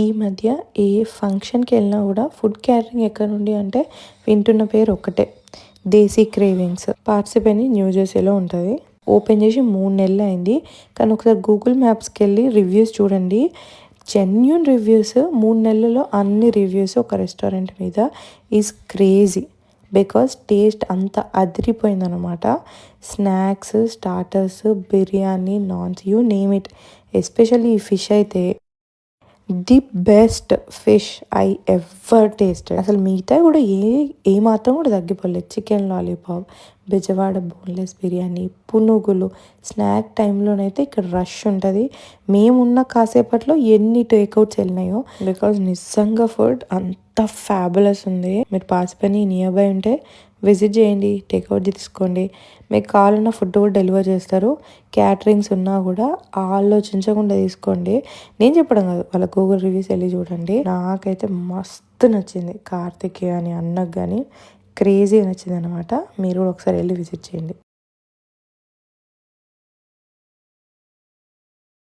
ఈ మధ్య ఏ ఫంక్షన్కి వెళ్ళినా కూడా ఫుడ్ క్యాటరింగ్ ఎక్కడ నుండి అంటే వింటున్న పేరు ఒక్కటే, దేశీ క్రేవింగ్స్. పార్సిపెని న్యూ జెర్సీలో ఉంటుంది. ఓపెన్ చేసి 3 నెలలు అయింది. కానీ ఒకసారి గూగుల్ మ్యాప్స్కి వెళ్ళి రివ్యూస్ చూడండి. Genuine reviews. 3 నెలల్లో అన్ని రివ్యూస్ ఒక రెస్టారెంట్ మీద ఈజ్ క్రేజీ. బికాస్ టేస్ట్ అంత అదిరిపోయిందనమాట. Snacks, starters, biryani, naans, you name it. Especially ఈ ఫిష్ అయితే the best fish I ever tasted. అసలు మిగతా కూడా ఏ మాత్రం కూడా తగ్గిపోలేదు. Chicken lollipop, Bezawada boneless biryani, పునుగులు. స్నాక్ టైంలోనైతే ఇక్కడ రష్ ఉంటుంది. మేమున్న కాసేపట్లో ఎన్ని టేక్అవుట్స్ వెళ్ళినాయో. బికాజ్ నిజంగా ఫుడ్ అంత ఫ్యాబులస్ ఉంది. మీరు పాసిపెని నియర్ బై ఉంటే విజిట్ చేయండి, టేక్అవుట్ తీసుకోండి. మీకు కావాలన్న ఫుడ్ కూడా డెలివర్ చేస్తారు. క్యాటరింగ్స్ ఉన్నా కూడా ఆలోచించకుండా తీసుకోండి. నేను చెప్పడం కాదు, వాళ్ళ గూగుల్ రివ్యూస్ వెళ్ళి చూడండి. నాకైతే మస్తు నచ్చింది. కార్తిక్ కానీ అన్నకు కానీ క్రేజీ నచ్చింది అనమాట. మీరు కూడా ఒకసారి వెళ్ళి విజిట్ చేయండి.